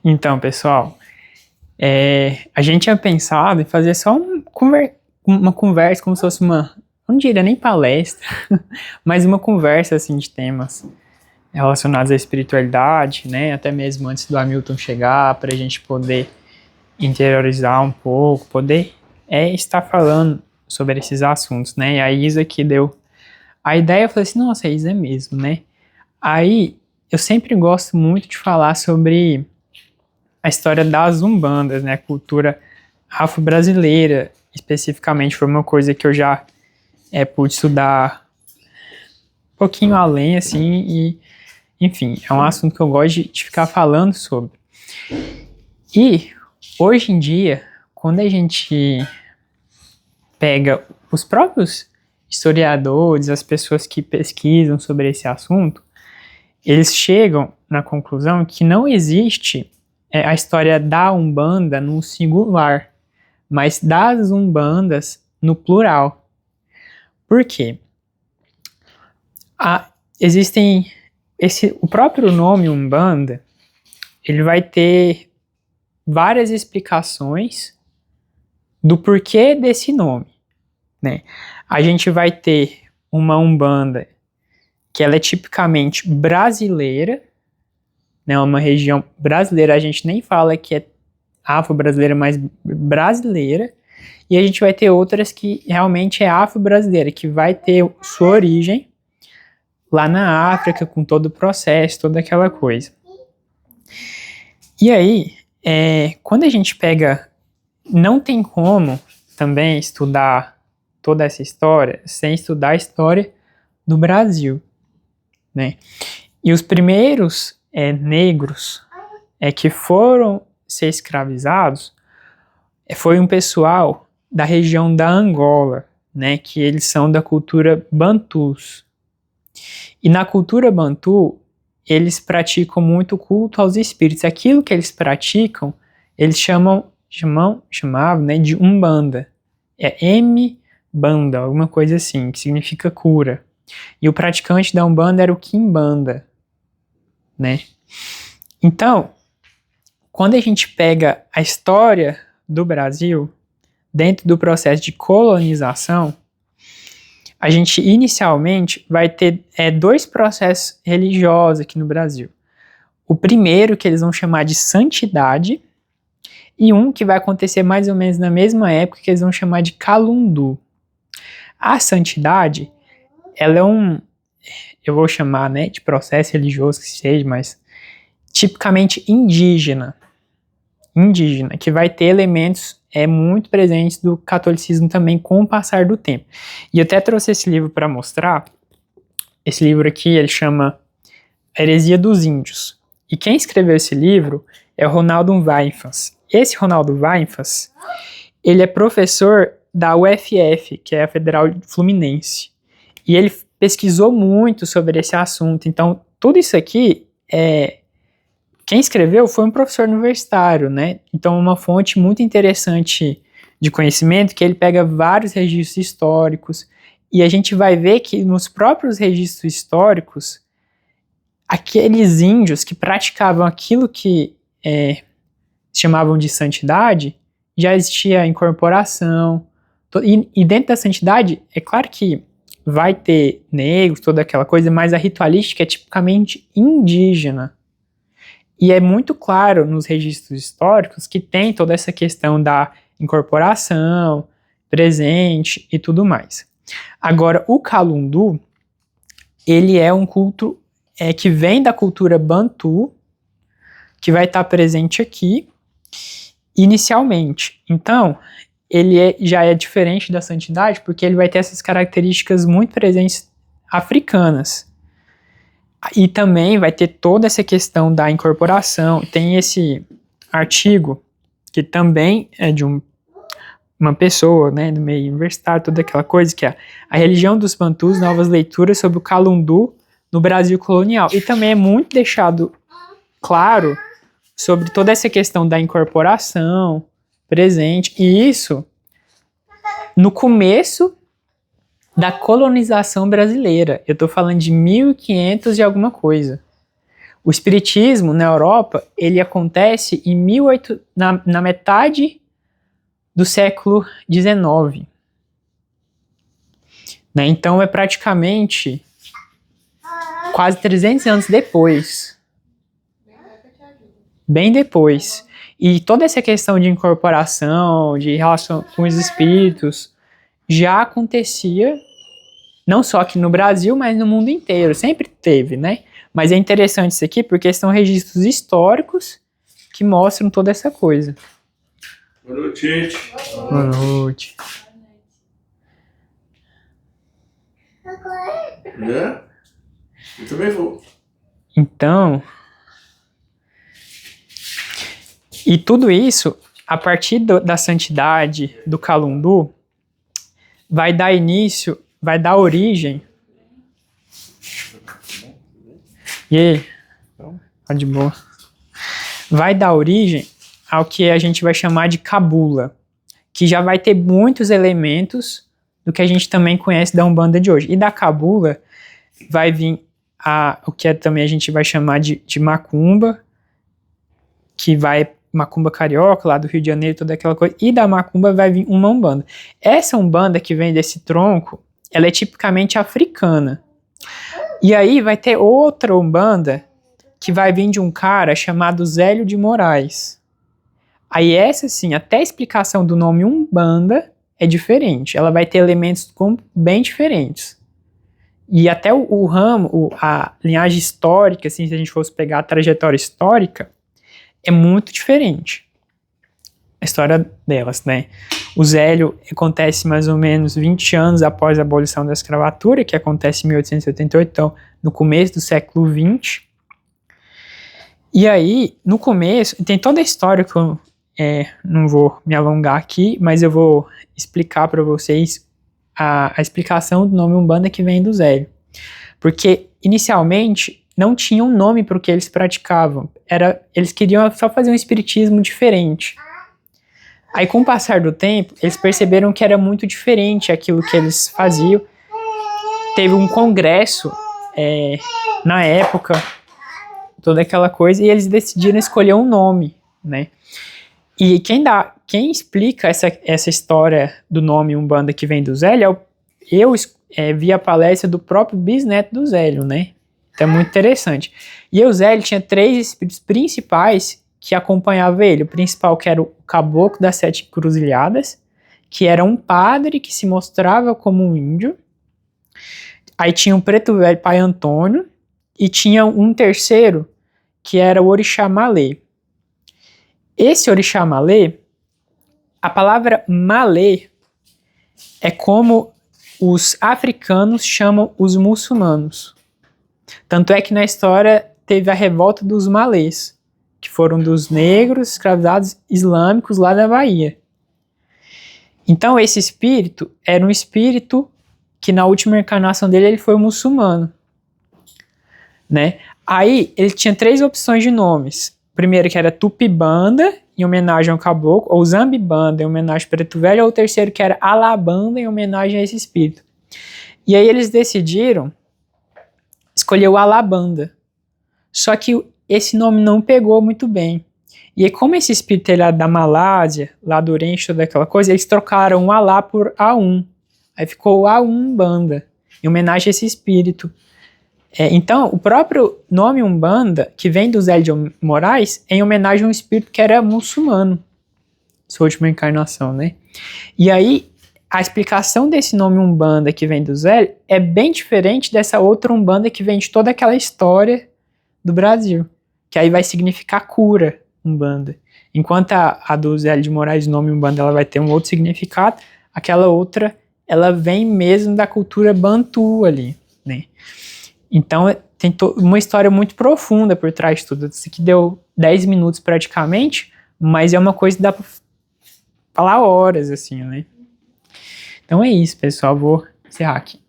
Então, pessoal, a gente tinha pensado em fazer só uma conversa, como se fosse não diria nem palestra, mas uma conversa assim de temas relacionados à espiritualidade, né? Até mesmo antes do Hamilton chegar, para a gente poder interiorizar um pouco, poder estar falando sobre esses assuntos, né? E a Isa que deu a ideia, eu falei assim, nossa, a Isa é mesmo, né? Aí, eu sempre gosto muito de falar sobre a história das umbandas, né? A cultura afro-brasileira, especificamente, foi uma coisa que eu já pude estudar um pouquinho além, assim, e, enfim, é um assunto que eu gosto de ficar falando sobre. E, hoje em dia, quando a gente pega os próprios historiadores, as pessoas que pesquisam sobre esse assunto, eles chegam na conclusão que não existe a história da Umbanda no singular, mas das Umbandas no plural. Por quê? O próprio nome Umbanda, ele vai ter várias explicações do porquê desse nome, né? A gente vai ter uma Umbanda que ela é tipicamente brasileira, né, uma região brasileira, a gente nem fala que é afro-brasileira, mas brasileira, e a gente vai ter outras que realmente é afro-brasileira, que vai ter sua origem lá na África, com todo o processo, toda aquela coisa. E aí, quando a gente pega, não tem como também estudar toda essa história sem estudar a história do Brasil, né? E os primeiros negros que foram ser escravizados foi um pessoal da região da Angola, né, que eles são da cultura bantus. E na cultura bantu, eles praticam muito culto aos espíritos. Aquilo que eles praticam, eles chamavam, né, de umbanda. É M-banda, alguma coisa assim, que significa cura. E o praticante da umbanda era o quimbanda, né? Então, quando a gente pega a história do Brasil, dentro do processo de colonização, a gente inicialmente vai ter dois processos religiosos aqui no Brasil. O primeiro, que eles vão chamar de santidade, e um que vai acontecer mais ou menos na mesma época, que eles vão chamar de calundu. A santidade, ela é eu vou chamar, né, de processo religioso que seja, mas tipicamente indígena, que vai ter elementos muito presentes do catolicismo também com o passar do tempo. E eu até trouxe esse livro para mostrar. Esse livro aqui, ele chama Heresia dos Índios. E quem escreveu esse livro é o Ronaldo Weifans. Esse Ronaldo Weifans, ele é professor da UFF, que é a Federal Fluminense. E ele pesquisou muito sobre esse assunto. Então, tudo isso aqui quem escreveu foi um professor universitário, né? Então, uma fonte muito interessante de conhecimento, que ele pega vários registros históricos, e a gente vai ver que nos próprios registros históricos, aqueles índios que praticavam aquilo que chamavam de santidade, já existia incorporação, e dentro da santidade, é claro que vai ter negros, toda aquela coisa, mas a ritualística é tipicamente indígena. E é muito claro nos registros históricos que tem toda essa questão da incorporação, presente e tudo mais. Agora, o calundu, ele é um culto que vem da cultura bantu, que vai estar presente aqui inicialmente. Então, ele já é diferente da santidade, porque ele vai ter essas características muito presentes africanas. E também vai ter toda essa questão da incorporação. Tem esse artigo, que também é de uma pessoa, né, do meio universitário, toda aquela coisa, que é a religião dos bantus, novas leituras sobre o calundu no Brasil colonial. E também é muito deixado claro sobre toda essa questão da incorporação presente, e isso no começo da colonização brasileira. Eu estou falando de 1500 e alguma coisa. O espiritismo na Europa, ele acontece na metade do século XIX. Né? Então é praticamente quase 300 anos depois. Bem depois. E toda essa questão de incorporação, de relação com os espíritos, já acontecia, não só aqui no Brasil, mas no mundo inteiro. Sempre teve, né? Mas é interessante isso aqui porque são registros históricos que mostram toda essa coisa. Boa noite, gente. Boa noite. Né? Eu também vou. Então, e tudo isso, a partir da santidade do Calundu, vai dar origem. E aí? Tá de boa. Vai dar origem ao que a gente vai chamar de cabula, que já vai ter muitos elementos do que a gente também conhece da Umbanda de hoje. E da cabula vai vir o que também a gente vai chamar de macumba, que vai macumba carioca, lá do Rio de Janeiro, toda aquela coisa, e da macumba vai vir uma umbanda. Essa umbanda que vem desse tronco, ela é tipicamente africana. E aí vai ter outra umbanda que vai vir de um cara chamado Zélio de Moraes. Aí essa, sim, até a explicação do nome umbanda é diferente. Ela vai ter elementos bem diferentes. E até o ramo, a linhagem histórica, assim, se a gente fosse pegar a trajetória histórica, é muito diferente. A história delas, né? O Zélio acontece mais ou menos 20 anos após a abolição da escravatura, que acontece em 1878, então no começo do século XX. E aí, no começo, tem toda a história que eu não vou me alongar aqui, mas eu vou explicar para vocês a explicação do nome Umbanda que vem do Zélio. Porque, inicialmente, não tinha um nome para o que eles praticavam. Eles queriam só fazer um espiritismo diferente. Aí, com o passar do tempo, eles perceberam que era muito diferente aquilo que eles faziam. Teve um congresso na época, toda aquela coisa, e eles decidiram escolher um nome, né? E quem explica essa história do nome Umbanda que vem do Zélio, eu vi a palestra do próprio bisneto do Zélio, né? Então é muito interessante. E o Zélio tinha 3 espíritos principais que acompanhavam ele. O principal, que era o Caboclo das 7 Encruzilhadas, que era um padre que se mostrava como um índio. Aí tinha o Preto Velho Pai Antônio, e tinha um terceiro, que era o Orixá Malê. Esse Orixá Malê, a palavra Malê é como os africanos chamam os muçulmanos. Tanto é que na história teve a revolta dos malês, que foram dos negros escravizados islâmicos lá da Bahia. Então esse espírito era um espírito que na última encarnação dele ele foi muçulmano, né? Aí ele tinha 3 opções de nomes. O primeiro que era Tupibanda, em homenagem ao caboclo, ou Zambibanda, em homenagem ao Preto Velho, ou o terceiro que era Alabanda, em homenagem a esse espírito. E aí eles decidiram escolher o Alabanda. Só que esse nome não pegou muito bem. E aí, como esse espírito era da Malásia, lá do Oriente, toda aquela coisa, eles trocaram o Alá por A1. Aí ficou o A1 em homenagem a esse espírito. Então, o próprio nome Umbanda, que vem do Zélio de Moraes, é em homenagem a um espírito que era muçulmano, sua última encarnação, né? E aí, a explicação desse nome Umbanda que vem do Zélio é bem diferente dessa outra Umbanda que vem de toda aquela história do Brasil, que aí vai significar cura, Umbanda. Enquanto a do Zélio de Moraes, o nome Umbanda, ela vai ter um outro significado, aquela outra, ela vem mesmo da cultura bantu ali, né? Então, tem uma história muito profunda por trás de tudo. Isso aqui deu 10 minutos praticamente, mas é uma coisa que dá pra falar horas, assim, né? Então é isso, pessoal. Vou encerrar aqui.